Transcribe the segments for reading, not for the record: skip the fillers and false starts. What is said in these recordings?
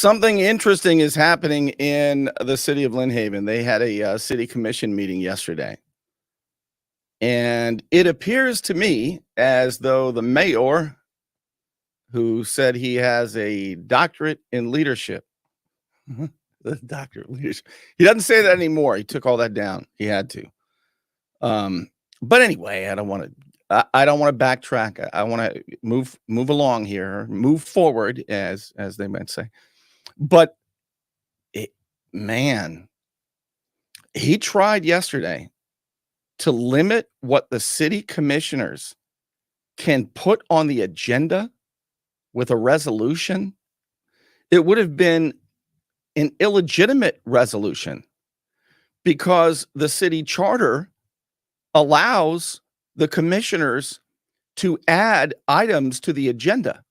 Something interesting is happening in the city of Lynn Haven. They had a city commission meeting yesterday. And it appears to me as though the mayor, who said he has a doctorate in leadership, the doctorate of leadership, he doesn't say that anymore. He took all that down. He had to. But anyway, I don't want to backtrack. I want to move along here, move forward, as they might say. But man, he tried yesterday to limit what the city commissioners can put on the agenda with a resolution. It would have been an illegitimate resolution because the city charter allows the commissioners to add items to the agenda.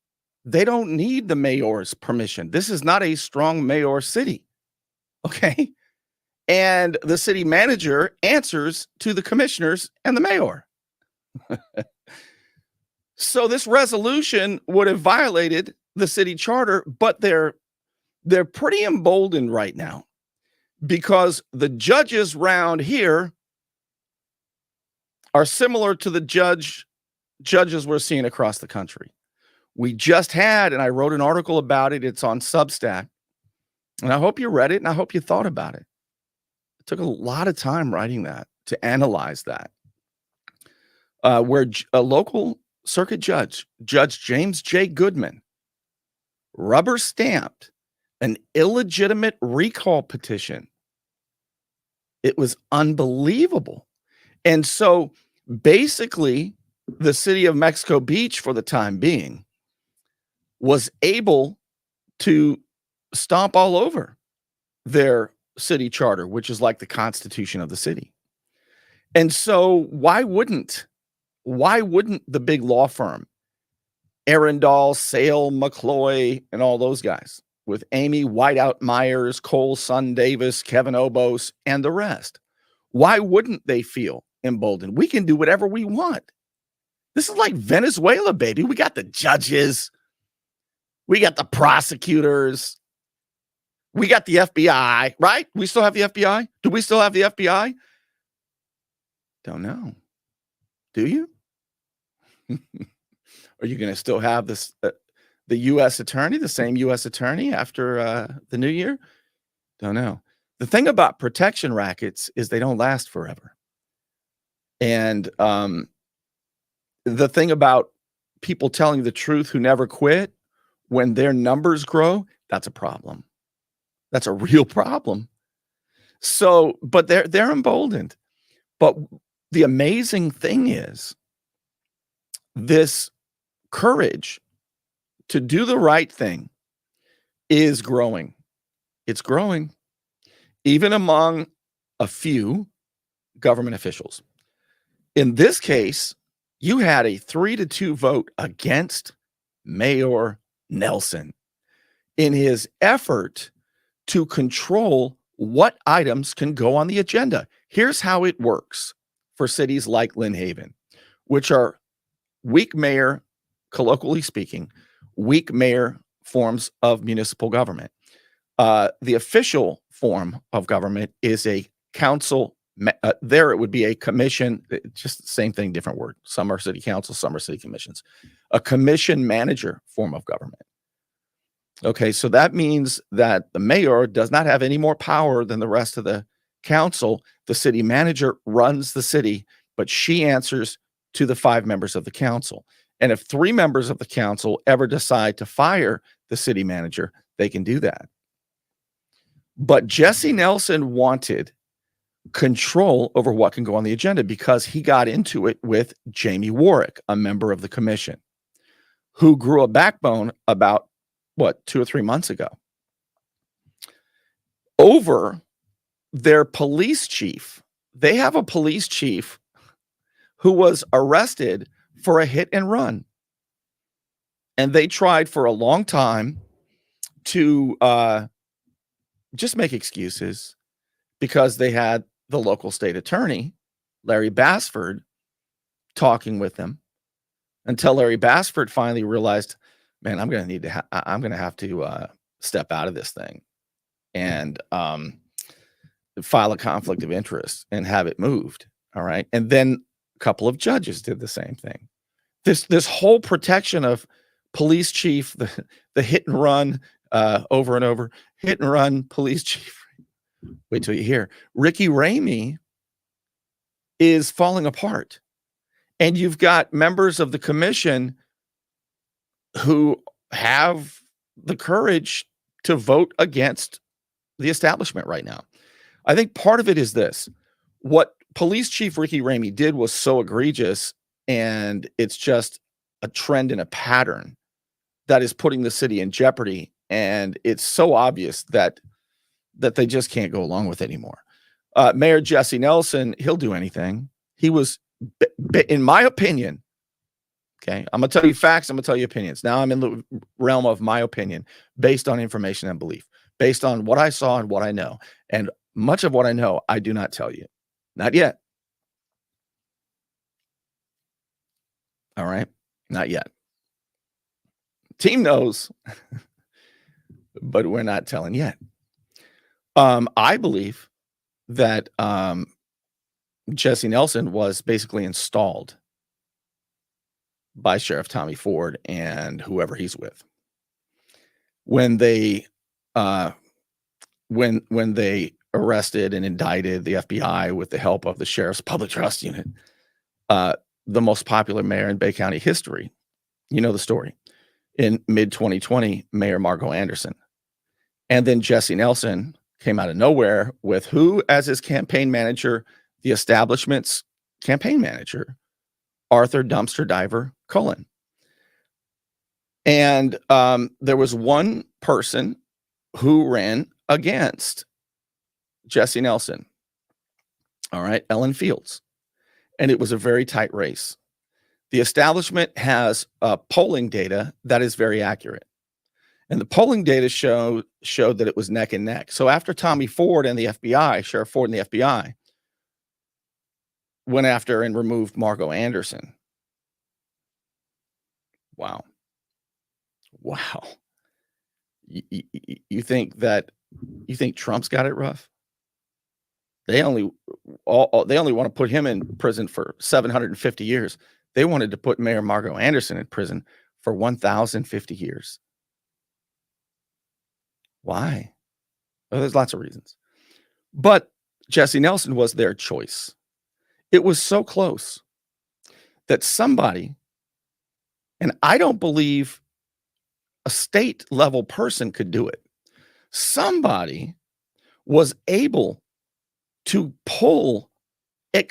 They don't need the mayor's permission. This is not a strong mayor city. Okay. And the city manager answers to the commissioners and the mayor. So this resolution would have violated the city charter, but they're pretty emboldened right now because the judges round here are similar to the judges we're seeing across the country. We just had, and I wrote an article about it. It's on Substack. And I hope you read it and I hope you thought about it. It took a lot of time writing that to analyze that. Where a local circuit judge, Judge James J. Goodman, rubber stamped an illegitimate recall petition. It was unbelievable. And so basically, the city of Mexico Beach, for the time being, was able to stomp all over their city charter, which is like the constitution of the city. And so why wouldn't the big law firm, Arundel, Sale, McCloy, and all those guys, with Amy Whiteout Myers, Cole Sun Davis, Kevin Obos, and the rest, why wouldn't they feel emboldened? We can do whatever we want. This is like Venezuela, baby. We got the judges. We got the prosecutors. We got the FBI, right? We still have the FBI? Do we still have the FBI? Don't know. Do you? Are you going to still have this the U.S. attorney, the same U.S. attorney after the new year? Don't know. The thing about protection rackets is they don't last forever. And the thing about people telling the truth who never quit, when their numbers grow, that's a problem. That's a real problem. So, but they're emboldened. But the amazing thing is this courage to do the right thing is growing. It's growing, even among a few government officials. In this case, you had a 3-2 vote against Mayor Nelson in his effort to control what items can go on the agenda. Here's how it works for cities like Lynn Haven, which are weak mayor, colloquially speaking, weak mayor forms of municipal government. The official form of government is a council. There it would be a commission, just the same thing, different word. Some are city council, some are city commissions. A commission manager form of government. Okay, so that means that the mayor does not have any more power than the rest of the council. The city manager runs the city, but she answers to the 5 members of the council. And if 3 members of the council ever decide to fire the city manager, they can do that. But Jesse Nelson wanted control over what can go on the agenda because he got into it with Jamie Warwick, a member of the commission, who grew a backbone about 2 or 3 months ago, over their police chief. They have a police chief who was arrested for a hit and run. And they tried for a long time to just make excuses because they had the local state attorney, Larry Bassford, talking with them until Larry Bassford finally realized, man, I'm going to have to step out of this thing and file a conflict of interest and have it moved. All right. And then a couple of judges did the same thing. This whole protection of police chief, the hit and run over and over, hit and run police chief. Wait till you hear. Ricky Ramie is falling apart. And you've got members of the commission who have the courage to vote against the establishment right now. I think part of it is this. What Police Chief Ricky Ramie did was so egregious, and it's just a trend and a pattern that is putting the city in jeopardy. And it's so obvious that they just can't go along with it anymore. Mayor Jesse Nelson, he'll do anything. He was, in my opinion, okay, I'm going to tell you facts, I'm going to tell you opinions. Now I'm in the realm of my opinion based on information and belief, based on what I saw and what I know. And much of what I know, I do not tell you. Not yet. All right? Not yet. Team knows, but we're not telling yet. I believe that Jesse Nelson was basically installed by Sheriff Tommy Ford and whoever he's with. When they when they arrested and indicted the FBI with the help of the Sheriff's Public Trust Unit, the most popular mayor in Bay County history, you know the story, in mid-2020, Mayor Margo Anderson. And then Jesse Nelson came out of nowhere with who as his campaign manager? The establishment's campaign manager, Arthur Dumpster Diver Cullen. And there was one person who ran against Jesse Nelson. All right, Ellen Fields. And it was a very tight race. The establishment has polling data that is very accurate. And the polling data showed that it was neck and neck. So after Tommy Ford and the FBI, Sheriff Ford and the FBI, went after and removed Margo Anderson. Wow. Wow. You think Trump's got it rough? They only want to put him in prison for 750 years. They wanted to put Mayor Margo Anderson in prison for 1,050 years. Why? Well, there's lots of reasons. But Jesse Nelson was their choice. It was so close that somebody, and I don't believe a state level person could do it, somebody was able to pull an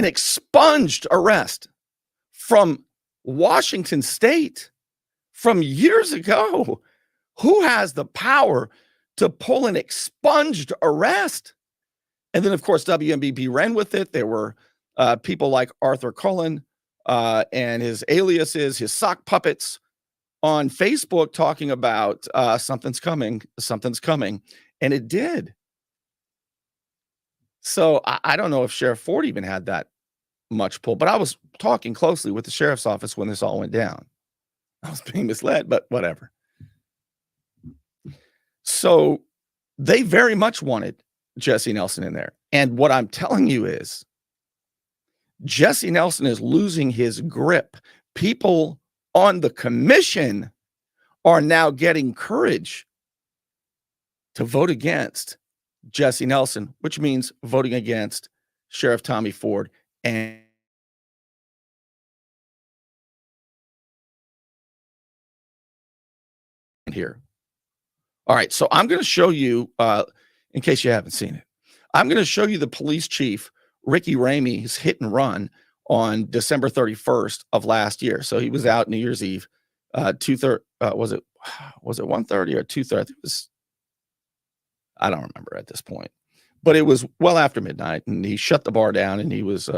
expunged arrest from Washington State from years ago. Who has the power to pull an expunged arrest? And then, of course, WMBB ran with it. There were people like Arthur Cullen and his aliases, his sock puppets on Facebook talking about something's coming. And it did. So I don't know if Sheriff Ford even had that much pull, but I was talking closely with the sheriff's office when this all went down. I was being misled, but whatever. So they very much wanted Jesse Nelson in there. And what I'm telling you is Jesse Nelson is losing his grip. People on the commission are now getting courage to vote against Jesse Nelson, which means voting against Sheriff Tommy Ford and here. All right, so I'm going to show you, in case you haven't seen it, I'm going to show you the police chief, Ricky Ramie's hit and run on December 31st of last year. So he was out New Year's Eve, 2:30, was it 1:30 or 2:30? It was, I don't remember at this point, but it was well after midnight, and he shut the bar down, and he was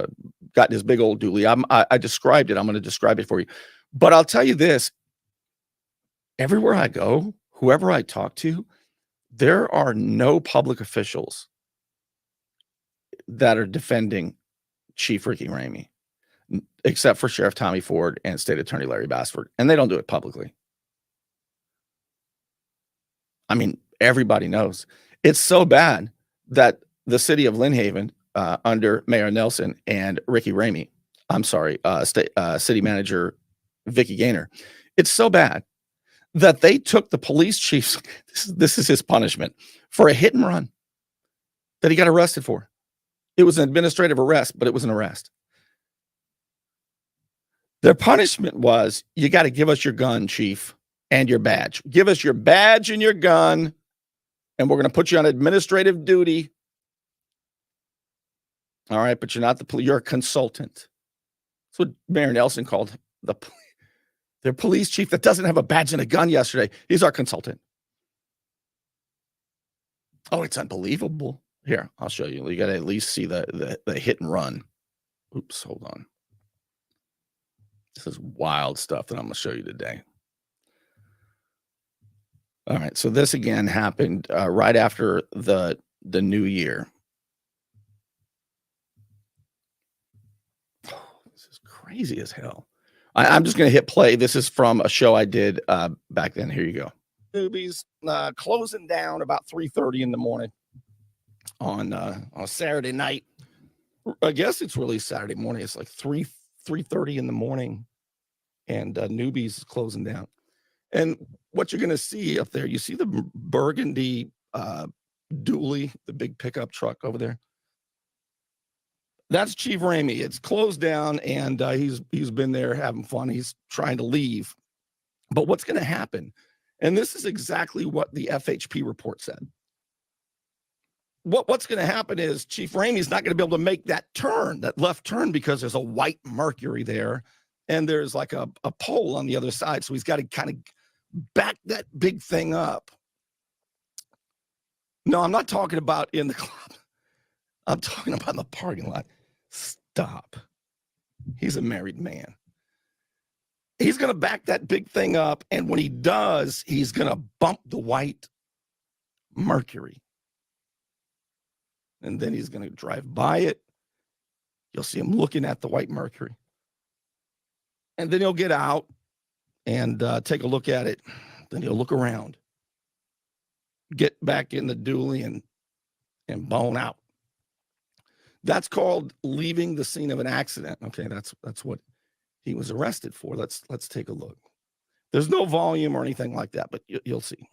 got his big old dually. I described it. I'm going to describe it for you, but I'll tell you this: everywhere I go, whoever I talk to, there are no public officials that are defending Chief Ricky Ramie, except for Sheriff Tommy Ford and State Attorney Larry Bassford, and they don't do it publicly. I mean, everybody knows. It's so bad that the city of Lynn Haven, under Mayor Nelson and Ricky Ramie, I'm sorry, city manager Vicky Gaynor, it's so bad that they took the police chief's this is his punishment for a hit and run that he got arrested for. It was an administrative arrest, but it was an arrest. Their punishment was, you got to give us your gun, chief, and your badge. Give us your badge and your gun, and we're going to put you on administrative duty. All right, but you're not the police. You're a consultant. That's what Mayor Nelson called their police chief that doesn't have a badge and a gun yesterday. He's our consultant. Oh, it's unbelievable. Here, I'll show you. You got to at least see the hit and run. Oops, hold on. This is wild stuff that I'm going to show you today. All right, so this again happened right after the new year. This is crazy as hell. I'm just going to hit play. This is from a show I did back then. Here you go. Movies closing down about 3:30 in the morning on a Saturday night. I guess it's really Saturday morning. It's like 3:30 in the morning, and Newbies is closing down. And what you're going to see up there, you see the burgundy dually, the big pickup truck over there. That's Chief Ramie. It's closed down, and he's been there having fun. He's trying to leave. But what's going to happen? And this is exactly what the FHP report said. What's going to happen is Chief Ramie's not going to be able to make that turn, that left turn, because there's a white Mercury there, and there's like a pole on the other side. So he's got to kind of back that big thing up. No, I'm not talking about in the club. I'm talking about in the parking lot. Stop. He's a married man. He's going to back that big thing up, and when he does, he's going to bump the white Mercury. And then he's going to drive by it. You'll see him looking at the white Mercury. And then he'll get out and take a look at it. Then he'll look around, get back in the dually, and bone out. That's called leaving the scene of an accident. Okay, that's what he was arrested for. Let's take a look. There's no volume or anything like that, but you'll see.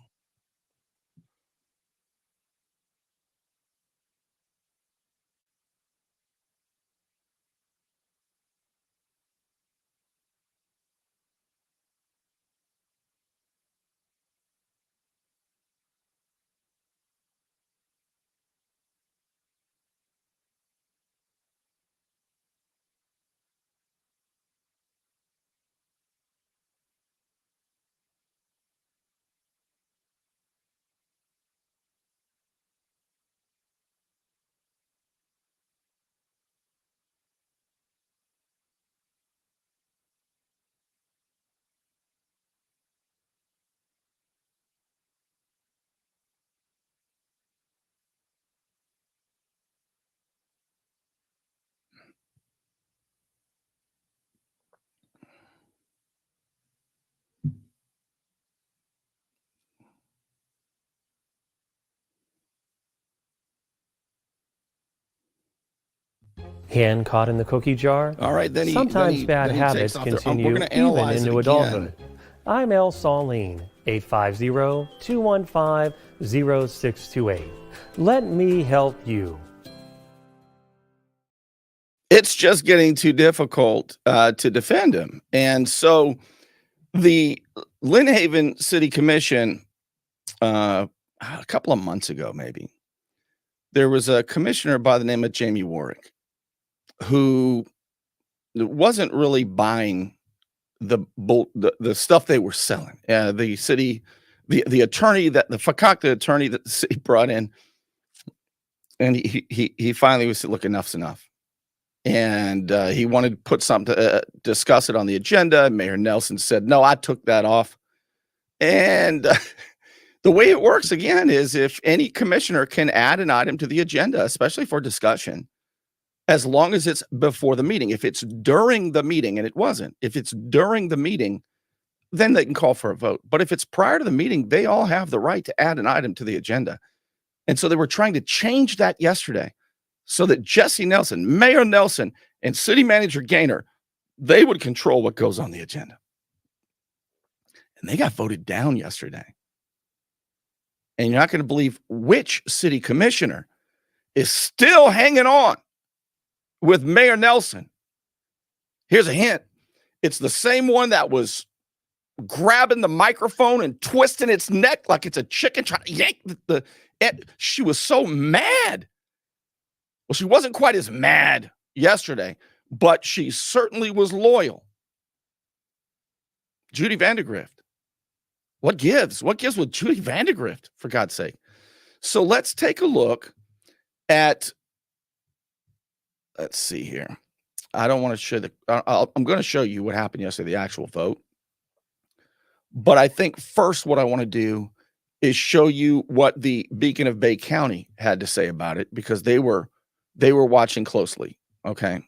Hand caught in the cookie jar? All right, Sometimes bad habits continue even into adulthood. I'm El Saline, 850-215-0628. Let me help you. It's just getting too difficult to defend him. And so the Lynn Haven City Commission, a couple of months ago, maybe, there was a commissioner by the name of Jamie Warwick who wasn't really buying the stuff they were selling. The city, the attorney that the fakakta attorney that the city brought in, and he finally was, look, enough's enough. And he wanted to put something to discuss it on the agenda. Mayor Nelson said, no, I took that off. And the way it works, again, is if any commissioner can add an item to the agenda, especially for discussion, as long as it's before the meeting. If it's during the meeting, and it wasn't, if it's during the meeting, then they can call for a vote. But if it's prior to the meeting, they all have the right to add an item to the agenda. And so they were trying to change that yesterday so that Jesse Nelson, Mayor Nelson, and City Manager Gaynor, they would control what goes on the agenda. And they got voted down yesterday. And you're not going to believe which city commissioner is still hanging on with Mayor Nelson. Here's a hint. It's the same one that was grabbing the microphone and twisting its neck like it's a chicken trying to yank she was so mad. Well, she wasn't quite as mad yesterday, but she certainly was loyal. Judy Vandergrift. What gives? What gives with Judy Vandergrift, for God's sake? So let's take a look at, let's see here. I don't want to show I'm going to show you what happened yesterday, the actual vote. But I think first what I want to do is show you what the Beacon of Bay County had to say about it, because they were watching closely. Okay,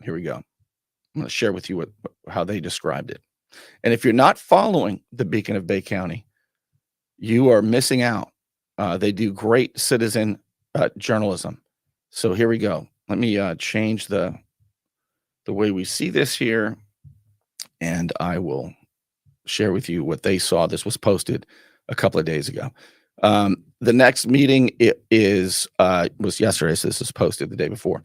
here we go. I'm going to share with you how they described it. And if you're not following the Beacon of Bay County, you are missing out. They do great citizen journalism. So here we go. Let me change the way we see this here, and I will share with you what they saw. This was posted a couple of days ago. The next meeting was yesterday, so this was posted the day before.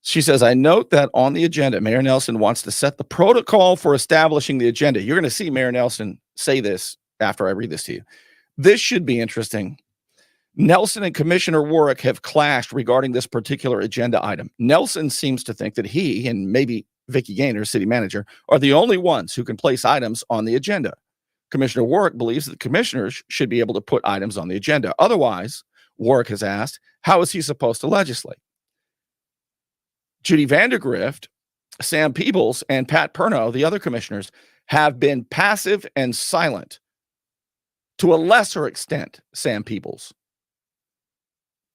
She says, I note that on the agenda, Mayor Nelson wants to set the protocol for establishing the agenda. You're going to see Mayor Nelson say this after I read this to you. This should be interesting. Nelson and Commissioner Warwick have clashed regarding this particular agenda item. Nelson seems to think that he and maybe Vicky Gaynor, city manager, are the only ones who can place items on the agenda. Commissioner Warwick believes that commissioners should be able to put items on the agenda. Otherwise, Warwick has asked, how is he supposed to legislate? Judy Vandergrift, Sam Peebles, and Pat Perno, the other commissioners, have been passive and silent. To a lesser extent, Sam Peebles.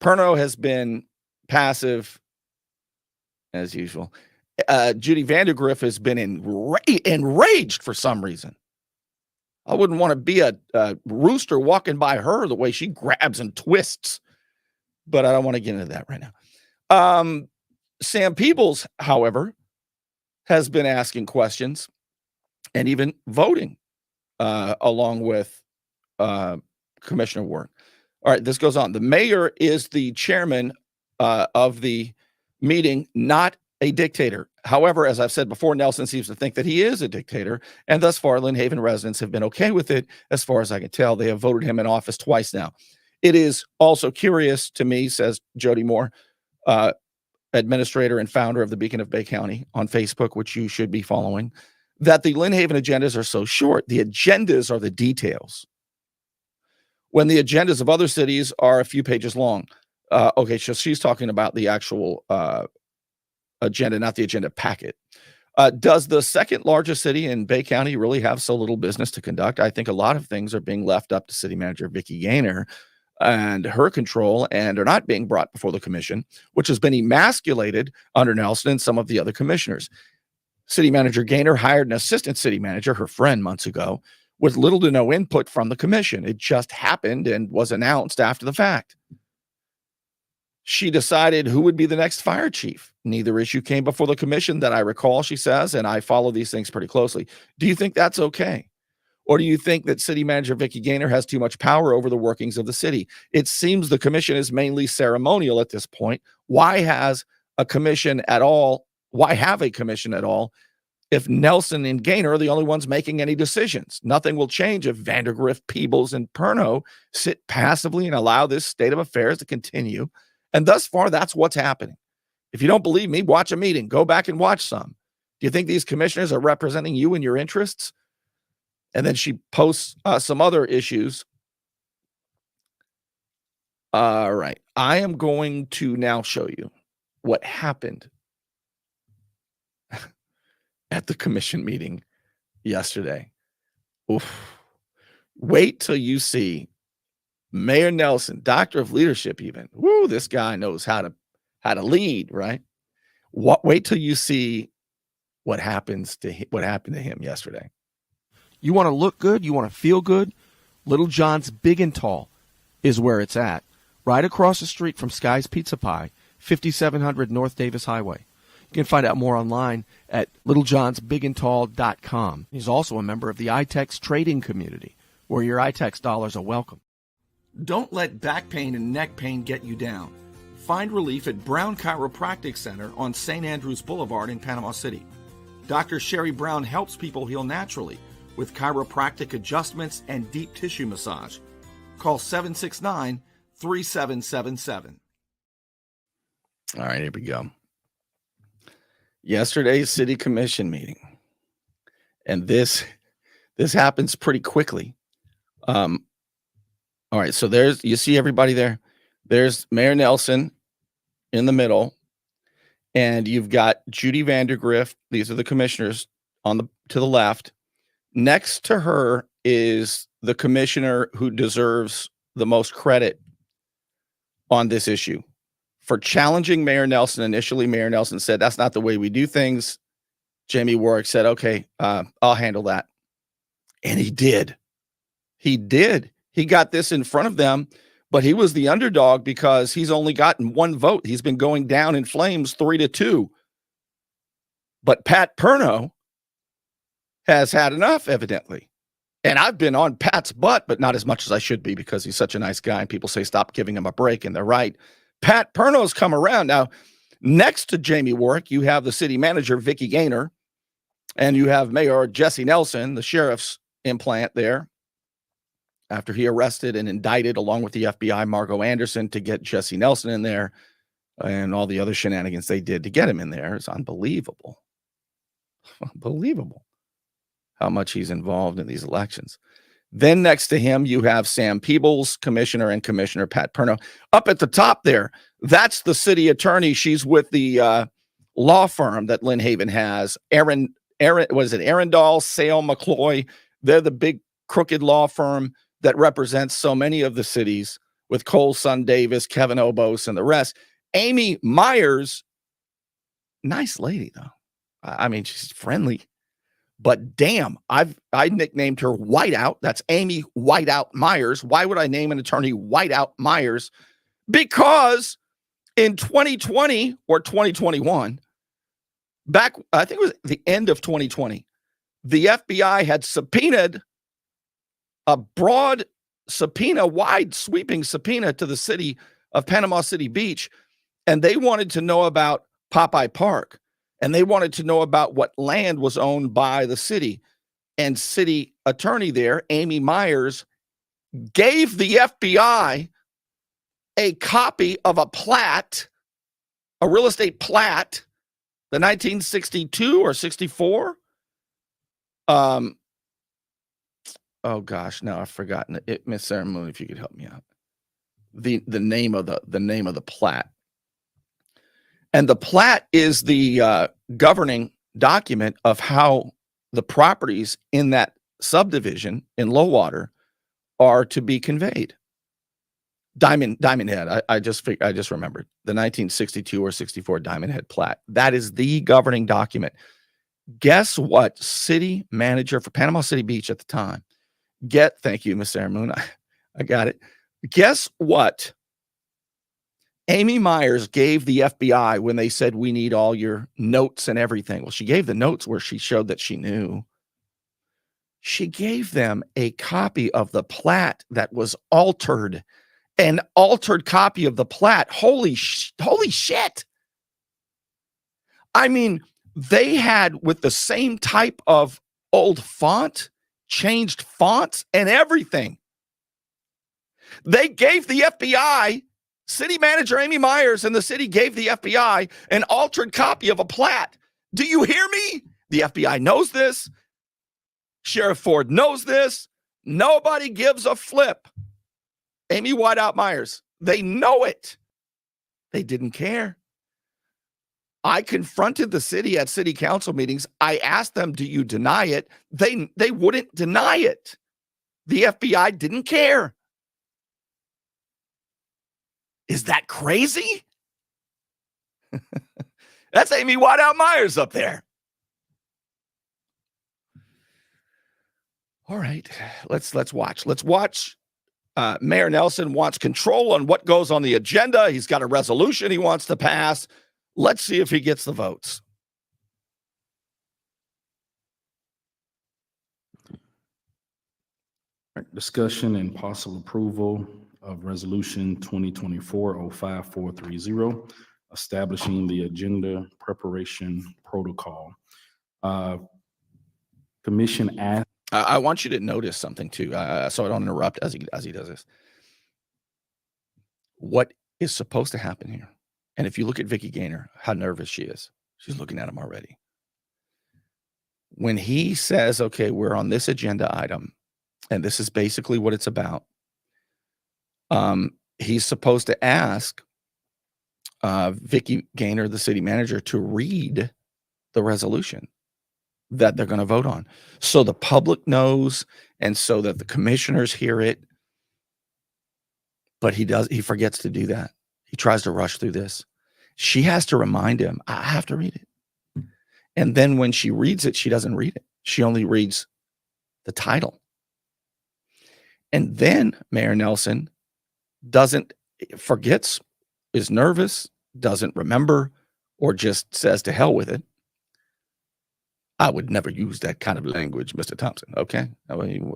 Perno has been passive, as usual. Judy Vandergrift has been enraged for some reason. I wouldn't want to be a rooster walking by her the way she grabs and twists, but I don't want to get into that right now. Sam Peebles, however, has been asking questions and even voting along with Commissioner Warwick. All right, this goes on. The mayor is the chairman of the meeting, not a dictator. However, as I've said before, Nelson seems to think that he is a dictator, and thus far, Lynn Haven residents have been okay with it. As far as I can tell, they have voted him in office twice now. It is also curious to me, says Jody Moore, administrator and founder of the Beacon of Bay County on Facebook, which you should be following, that the Lynn Haven agendas are so short. The agendas are the details, when the agendas of other cities are a few pages long. Okay, so she's talking about the actual agenda, not the agenda packet. Does the second largest city in Bay County really have so little business to conduct? I think a lot of things are being left up to City Manager Vicky Gaynor and her control, and are not being brought before the commission, which has been emasculated under Nelson and some of the other commissioners. City Manager Gaynor hired an assistant city manager, her friend, months ago, with little to no input from the commission. It just happened and was announced after the fact. She decided who would be the next fire chief. Neither issue came before the commission that I recall, she says, and I follow these things pretty closely. Do you think that's okay? Or do you think that City Manager Vicky Gaynor has too much power over the workings of the city? It seems the commission is mainly ceremonial at this point. Why has a commission at all? Why have a commission at all if Nelson and Gaynor are the only ones making any decisions? Nothing will change if Vandergrift, Peebles, and Perno sit passively and allow this state of affairs to continue. And thus far, that's what's happening. If you don't believe me, watch a meeting. Go back and watch some. Do you think these commissioners are representing you and your interests? And then she posts some other issues. All right. I am going to now show you what happened at the commission meeting yesterday. Oof. Wait till you see Mayor Nelson, doctor of leadership even. Woo, this guy knows how to lead, right? Wait till you see what happened to him yesterday. You want to look good? You want to feel good? Little John's Big and Tall is where it's at. Right across the street from Sky's Pizza Pie, 5700 North Davis Highway. You can find out more online at littlejohnsbigandtall.com. He's also a member of the iTex trading community, where your iTex dollars are welcome. Don't let back pain and neck pain get you down. Find relief at Brown Chiropractic Center on St. Andrews Boulevard in Panama City. Dr. Sherry Brown helps people heal naturally with chiropractic adjustments and deep tissue massage. Call 769-3777. All right, here we go. Yesterday's city commission meeting. And this happens pretty quickly. All right, so you see everybody there. There's Mayor Nelson in the middle, and you've got Judy Vandergrift. These are the commissioners to the left. Next to her is the commissioner who deserves the most credit on this issue for challenging Mayor Nelson. Initially, Mayor Nelson said, that's not the way we do things. Jamie Warwick said, okay, I'll handle that. And he did. He did. He got this in front of them, but he was the underdog because he's only gotten one vote. He's been going down in flames 3-2. But Pat Perno has had enough, evidently. And I've been on Pat's butt, but not as much as I should be because he's such a nice guy. And people say, stop giving him a break. And they're right. Pat Perno's come around. Now, next to Jamie Warwick, you have the city manager, Vicky Gaynor, and you have Mayor Jesse Nelson, the sheriff's implant there, after he arrested and indicted, along with the FBI, Margot Anderson, to get Jesse Nelson in there, and all the other shenanigans they did to get him in there. It's unbelievable. Unbelievable how much he's involved in these elections. Then next to him, you have Sam Peebles, commissioner, and Commissioner Pat Perno. Up at the top there, that's the city attorney. She's with the law firm that Lynn Haven has. Arundel, Sale, McCloy. They're the big crooked law firm that represents so many of the cities, with Cole Son Davis, Kevin Obos, and the rest. Amy Myers, nice lady, though. I mean, she's friendly. But damn, I nicknamed her Whiteout. That's Amy Whiteout Myers. Why would I name an attorney Whiteout Myers? Because in 2020 or 2021, back, I think it was the end of 2020, the FBI had subpoenaed a broad subpoena, wide sweeping subpoena to the city of Panama City Beach. And they wanted to know about Popeye Park. And they wanted to know about what land was owned by the city. And city attorney there, Amy Myers, gave the FBI a copy of a plat, a real estate plat, the 1962 or 64. Oh gosh, now I've forgotten it. Miss Sarah Moon, if you could help me out. The name of the plat. And the plat is the governing document of how the properties in that subdivision in Lowwater are to be conveyed. Diamond Head. I just remembered the 1962 or 64 Diamond Head plat. That is the governing document. Guess what? City manager for Panama City Beach at the time. Thank you, Miss Sarah Moon. I got it. Guess what? Amy Myers gave the FBI when they said, we need all your notes and everything. Well, she gave the notes where she showed that she knew. She gave them a copy of the plat that was altered, an altered copy of the plat. Holy shit. I mean, they had, with the same type of old font, changed fonts and everything. They gave the FBI, city manager Amy Myers and the city gave the FBI an altered copy of a plat. Do you hear me? The FBI knows this. Sheriff Ford knows this. Nobody gives a flip. Amy Whiteout Myers, they know it. They didn't care. I confronted the city at city council meetings. I asked them, do you deny it? They wouldn't deny it. The FBI didn't care. Is that crazy? That's Amy Whiteout Myers up there. All right, let's watch. Let's watch. Mayor Nelson wants control on what goes on the agenda. He's got a resolution he wants to pass. Let's see if he gets the votes. Discussion and possible approval of Resolution 2024-05430, establishing the agenda preparation protocol. Commission asked. I want you to notice something too, so I don't interrupt as he does this. What is supposed to happen here? And if you look at Vicky Gaynor, how nervous she is. She's looking at him already. When he says, okay, we're on this agenda item, and this is basically what it's about, he's supposed to ask Vicky Gaynor, the city manager, to read the resolution that they're going to vote on, so the public knows and so that the commissioners hear it. But he forgets to do that. He tries to rush through this. She has to remind him, I have to read it. And then when she reads it, she doesn't read it. She only reads the title. And then Mayor Nelson forgets, is nervous, doesn't remember, or just says to hell with it. I would never use that kind of language, Mr. Thompson. Okay.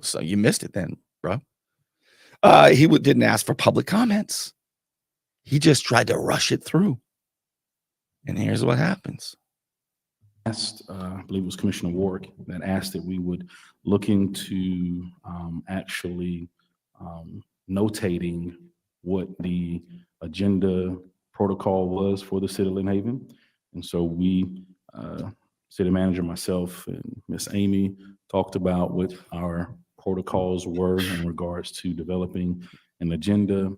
So you missed it then, bro. He didn't ask for public comments. He just tried to rush it through. And here's what happens. I believe it was Commissioner Warwick that asked that we would look into actually notating what the agenda protocol was for the city of Lynn Haven. And so we, city manager, myself, and Miss Amy talked about what our protocols were in regards to developing an agenda,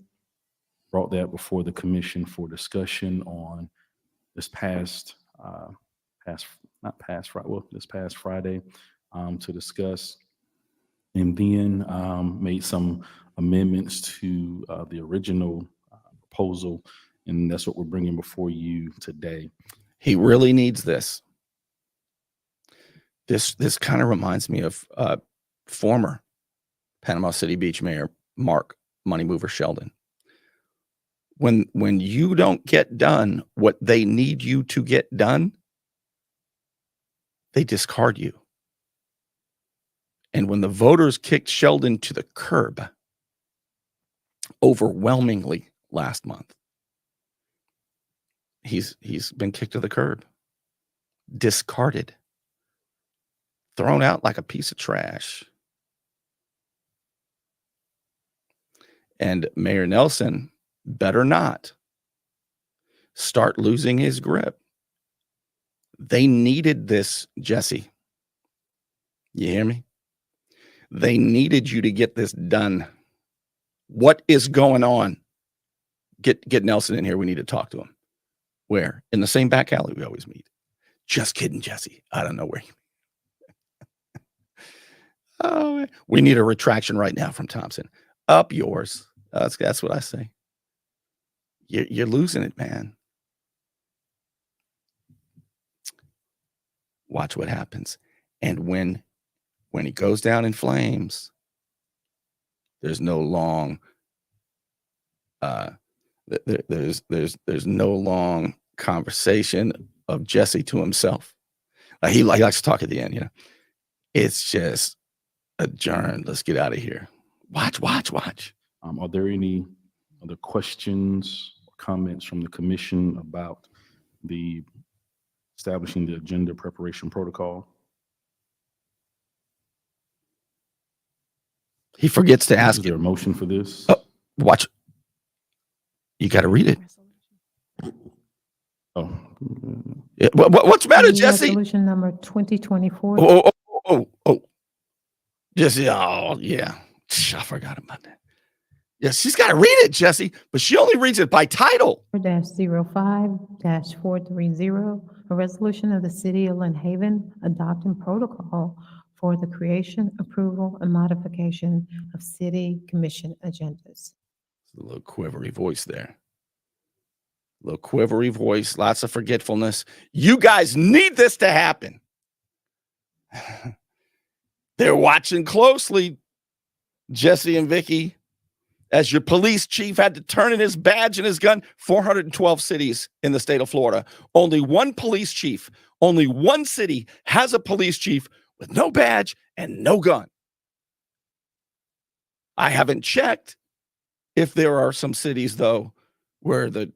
brought that before the commission for discussion on this past Friday to discuss, and then made some amendments to the original proposal, and that's what we're bringing before you today. He really needs this. This kind of reminds me of former Panama City Beach Mayor Mark Money Mover Sheldon. When you don't get done what they need you to get done, they discard you. And when the voters kicked Sheldon to the curb overwhelmingly last month, he's been kicked to the curb, discarded, thrown out like a piece of trash. And Mayor Nelson better not start losing his grip. They needed this, Jesse. You hear me? They needed you to get this done. What is going on? Get Nelson in here. We need to talk to him. Where? In the same back alley we always meet. Just kidding, Jesse. I don't know where. Oh, we need a retraction right now from Thompson. Up yours. That's what I say. You're losing it, man. Watch what happens. And when he goes down in flames, there's no long there's no long conversation of Jesse to himself. He likes to talk at the end, you know. It's just adjourned. Let's get out of here. Watch. Are there any other questions or comments from the commission about the establishing the agenda preparation protocol? He forgets to ask. Is there a motion for this? Oh, watch. You got to read it. Oh. Yeah. What's the matter, Jesse? Resolution number 2024. Oh. Jesse, oh, yeah. I forgot about that. Yes, she's got to read it, Jesse, but she only reads it by title. -05-430, a resolution of the city of Lynn Haven adopting protocol for the creation, approval, and modification of city commission agendas. A little quivery voice there. A little quivery voice, lots of forgetfulness. You guys need this to happen. They're watching closely, Jesse and Vicky, as your police chief had to turn in his badge and his gun. 412 cities in the state of Florida. Only one police chief, only one city has a police chief with no badge and no gun. I haven't checked if there are some cities, though, where the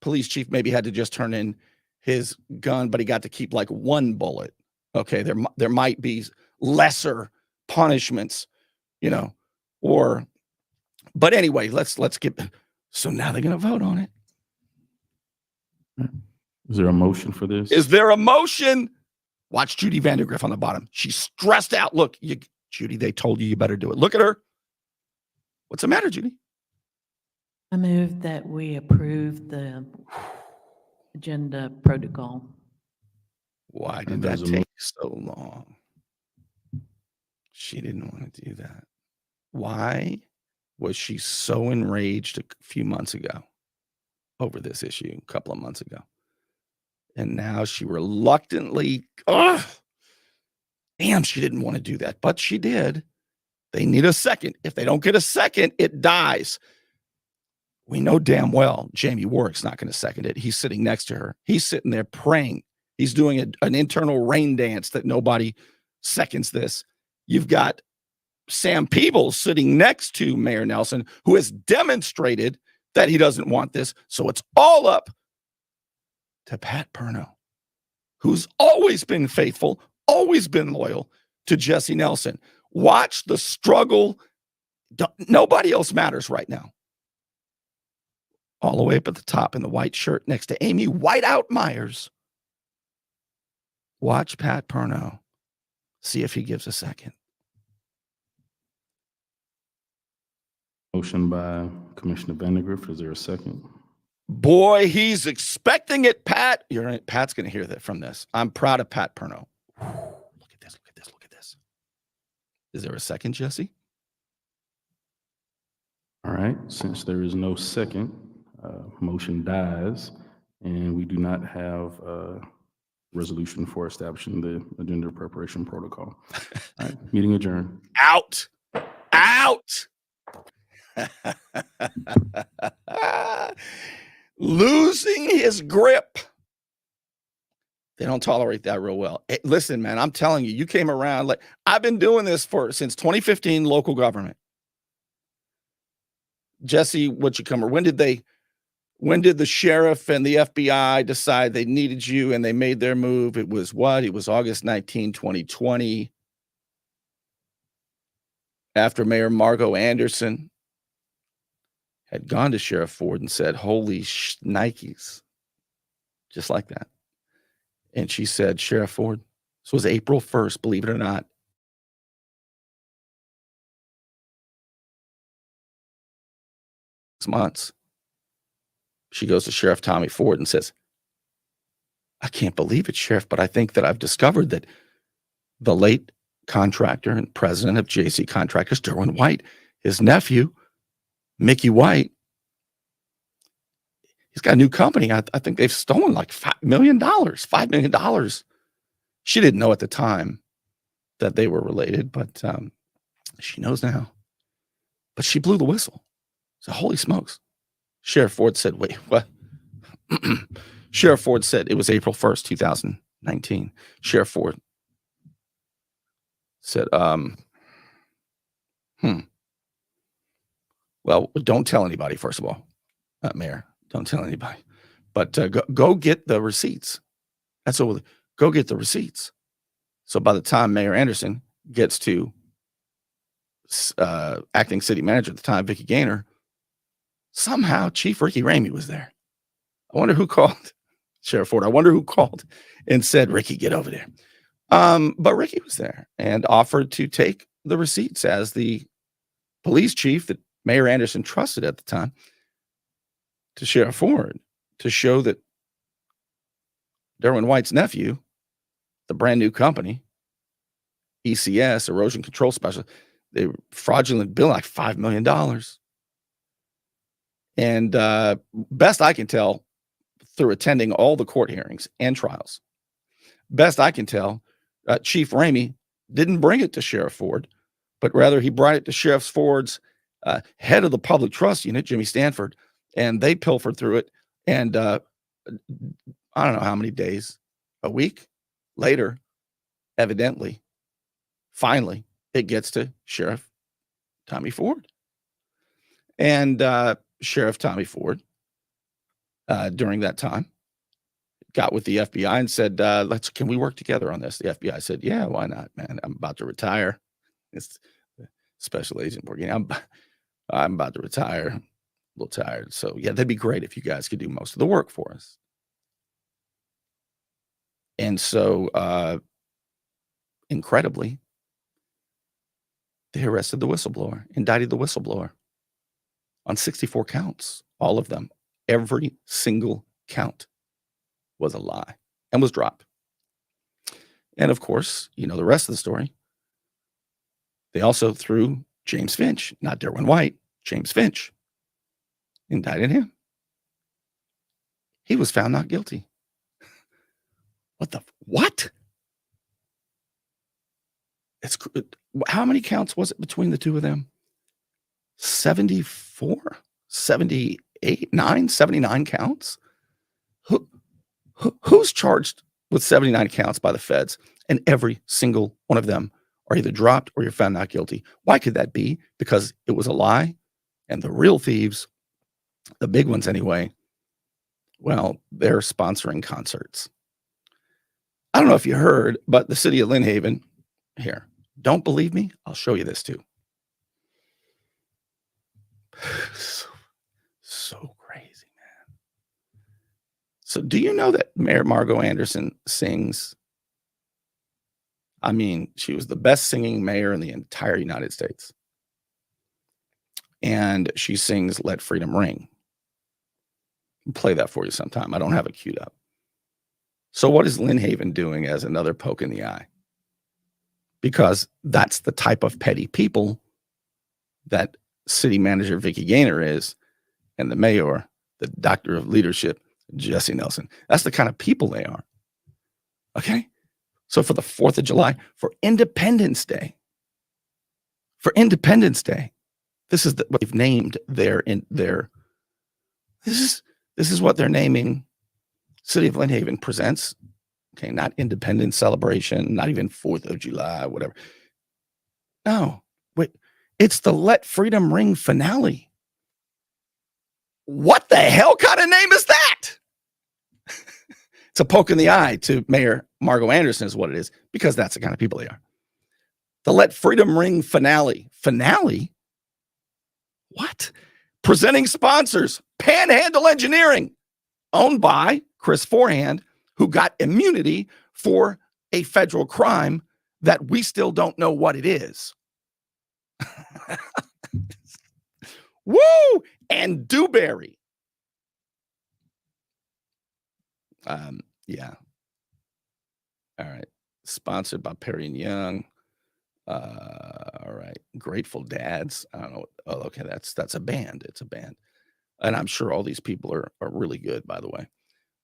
police chief maybe had to just turn in his gun, but he got to keep like one bullet. Okay, there might be lesser punishments, but anyway, let's get. So now they're going to vote on it. Is there a motion for this? Is there a motion? Watch Judy Vandergriff on the bottom. She's stressed out. Look, Judy, they told you better do it. Look at her. What's the matter, Judy? I move that we approve the agenda protocol. Why did that take so long? She didn't want to do that. Why was she so enraged a few months ago over this issue, a couple of months ago? And now she reluctantly, she didn't want to do that, but she did. They need a second. If they don't get a second, it dies. We know damn well Jamie Warwick's not going to second it. He's sitting next to her. He's sitting there praying. He's doing an internal rain dance that nobody seconds this. You've got Sam Peebles sitting next to Mayor Nelson, who has demonstrated that he doesn't want this. So it's all up to Pat Perno, who's always been faithful, always been loyal to Jesse Nelson. Watch the struggle. Nobody else matters right now. All the way up at the top in the white shirt next to Amy Whiteout Myers. Watch Pat Perno. See if he gives a second. Motion by Commissioner Vandergriff. Is there a second? Boy, he's expecting it, Pat. Pat's going to hear that from this. I'm proud of Pat Perno. Look at this, look at this, look at this. Is there a second, Jesse? All right. Since there is no second, motion dies, and we do not have a resolution for establishing the agenda preparation protocol. All right. Meeting adjourned. Out. Losing his grip. They don't tolerate that real well. Hey, listen, man, I'm telling you, you came around like I've been doing this since 2015, local government. Jesse, when did the sheriff and the FBI decide they needed you and they made their move? It was what? It was August 19, 2020. After Mayor Margot Anderson had gone to Sheriff Ford and said, holy Nikes, just like that. And she said, Sheriff Ford, this was April 1st, believe it or not. Months. She goes to Sheriff Tommy Ford and says, I can't believe it, Sheriff, but I think that I've discovered that the late contractor and president of JC Contractors, Derwin White, his nephew, Mickey White, he's got a new company. I think they've stolen like $5 million. She didn't know at the time that they were related, but she knows now. But she blew the whistle. So holy smokes. Sheriff Ford said, wait, what? Sheriff Ford said it was April 1st, 2019. Sheriff Ford said, well, don't tell anybody, first of all, Mayor, don't tell anybody, but go get the receipts. That's all. Go get the receipts. So by the time Mayor Anderson gets to acting city manager at the time, Vicky Gaynor, somehow Chief Ricky Ramie was there. I wonder who called Sheriff Ford. I wonder who called and said, Ricky, get over there. But Ricky was there and offered to take the receipts as the police chief that Mayor Anderson trusted at the time to Sheriff Ford to show that Derwin White's nephew, the brand new company, ECS, Erosion Control Specialist, they were fraudulent bill like $5 million. And best I can tell, through attending all the court hearings and trials, best I can tell, Chief Ramie didn't bring it to Sheriff Ford, but rather he brought it to Sheriff Ford's head of the public trust unit, Jimmy Stanford, and they pilfered through it. And I don't know how many days, a week later, evidently, finally, it gets to Sheriff Tommy Ford. And Sheriff Tommy Ford, during that time, got with the FBI and said, can we work together on this? The FBI said, yeah, why not, man? I'm about to retire. It's Special Agent Borghini. I'm about to retire. I'm a little tired. So yeah, that'd be great if you guys could do most of the work for us. And so, incredibly, they arrested the whistleblower, indicted the whistleblower on 64 counts, all of them. Every single count was a lie and was dropped. And of course, you know the rest of the story. They also threw James Finch, not Derwin White, James Finch, indicted him. He was found not guilty. What? How many counts was it between the two of them? 74, 78, 79 counts? Who's charged with 79 counts by the feds? And every single one of them are either dropped or you're found not guilty. Why could that be? Because it was a lie. And the real thieves, the big ones anyway, well, they're sponsoring concerts. I don't know if you heard, but the city of Lynn Haven, here, don't believe me? I'll show you this too. So crazy, man. So do you know that Mayor Margo Anderson sings? I mean, she was the best singing mayor in the entire United States. And she sings Let Freedom Ring. I'll play that for you sometime. I don't have it queued up. So what is Lynn Haven doing as another poke in the eye? Because that's the type of petty people that city manager Vicky Gaynor is, and the mayor, the doctor of leadership, Jesse Nelson. That's the kind of people they are. Okay? So for the 4th of July, for Independence Day, this is what they've named this is what they're naming City of Lynn Haven Presents. Okay, not Independence Celebration, not even 4th of July, whatever. No, wait, it's the Let Freedom Ring finale. What the hell kind of name is that? It's a poke in the eye to Mayor Margo Anderson is what it is, because that's the kind of people they are. The Let Freedom Ring finale. Finale? What? Presenting sponsors, Panhandle Engineering, owned by Chris Forehand, who got immunity for a federal crime that we still don't know what it is. Woo! And Dewberry. Yeah. All right. Sponsored by Perry and Young. All right. Grateful Dads. I don't know. Oh, okay. That's a band. It's a band. And I'm sure all these people are really good, by the way.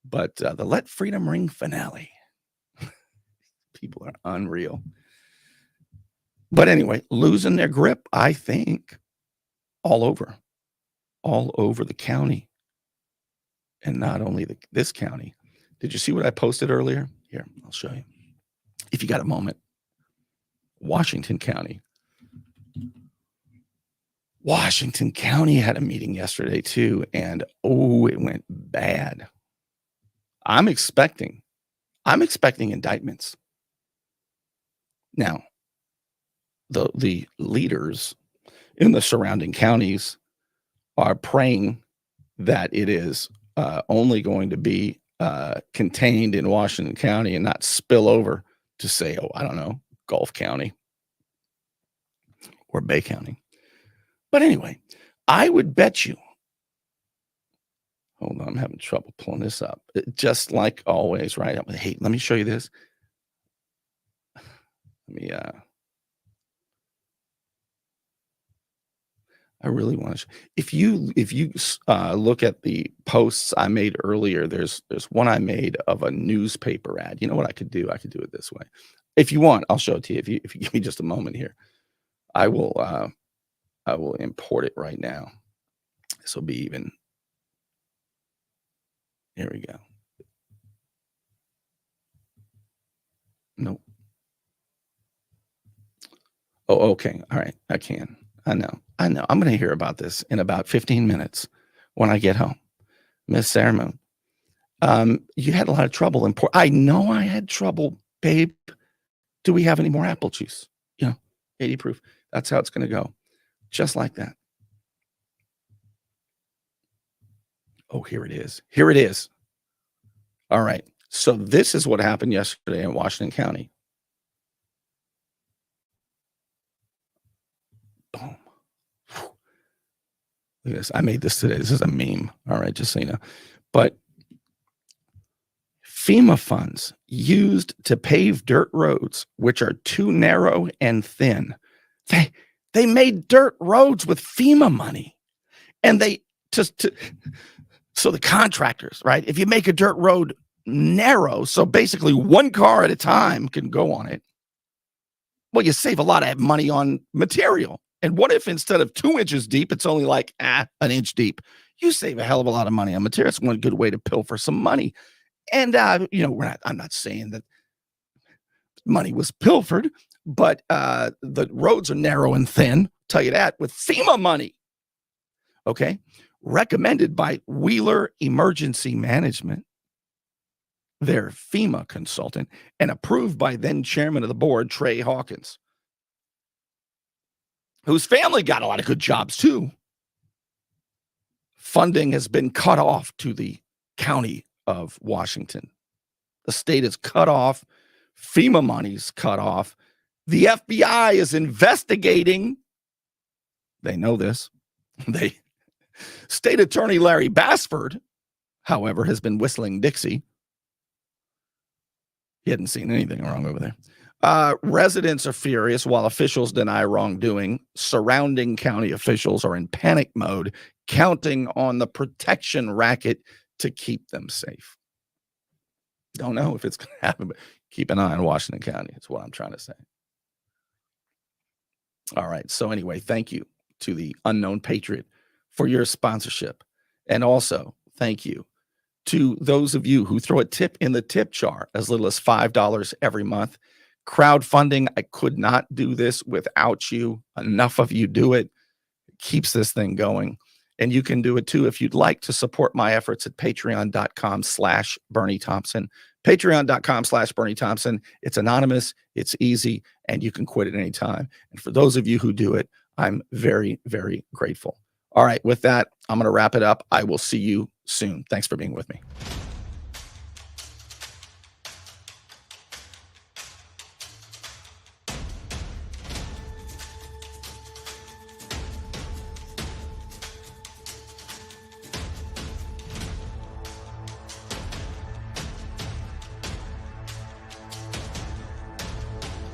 But the Let Freedom Ring finale. People are unreal. But anyway, losing their grip, I think, all over the county. And not only this county. Did you see what I posted earlier? Here, I'll show you. If you got a moment. Washington County. Washington County had a meeting yesterday too, and it went bad. I'm expecting indictments. Now, the leaders in the surrounding counties are praying that it is only going to be contained in Washington County and not spill over to, say, I don't know, Gulf County or Bay County. But anyway, I would bet you. Hold on, I'm having trouble pulling this up. Just like always, right? Hey, let me show you this. Let me I really want to. If you look at the posts I made earlier, there's one I made of a newspaper ad. You know what I could do? I could do it this way. If you want, I'll show it to you. If you give me just a moment here, I will import it right now. This will be even. Here we go. Nope. Oh, okay. All right. I can. I know. I'm going to hear about this in about 15 minutes when I get home. Miss Sarah Moon, you had a lot of trouble I know I had trouble, babe. Do we have any more apple juice? 80 proof. That's how it's going to go. Just like that. Oh, here it is. Here it is. All right. So this is what happened yesterday in Washington County. Boom. Look at this. I made this today. This is a meme. All right, just so you know. But FEMA funds used to pave dirt roads, which are too narrow and thin. They made dirt roads with FEMA money. And so the contractors, right? If you make a dirt road narrow, so basically one car at a time can go on it, well, you save a lot of money on material. And what if instead of 2 inches deep, it's only like an inch deep? You save a hell of a lot of money on material. It's one good way to pilfer some money. And I'm not saying that money was pilfered, but the roads are narrow and thin. Tell you that with FEMA money. Okay, recommended by Wheeler Emergency Management, their FEMA consultant, and approved by then chairman of the board, Trey Hawkins, whose family got a lot of good jobs too. Funding has been cut off to the county of Washington. The state is cut off. FEMA money's cut off. The FBI is investigating. They know this. State Attorney Larry Bassford, however, has been whistling Dixie. He hadn't seen anything wrong over there. Residents are furious while officials deny wrongdoing. Surrounding county officials are in panic mode, counting on the protection racket to keep them safe. Don't know if it's going to happen, but keep an eye on Washington County. That's what I'm trying to say. All right. So anyway, thank you to the Unknown Patriot for your sponsorship. And also thank you to those of you who throw a tip in the tip jar as little as $5 every month. Crowdfunding, I could not do this without you. Enough of you do it. It keeps this thing going. And you can do it too if you'd like to support my efforts at patreon.com/Bernie Thompson. Patreon.com/Bernie Thompson. It's anonymous, it's easy, and you can quit at any time. And for those of you who do it, I'm very, very grateful. All right, with that, I'm going to wrap it up. I will see you soon. Thanks for being with me.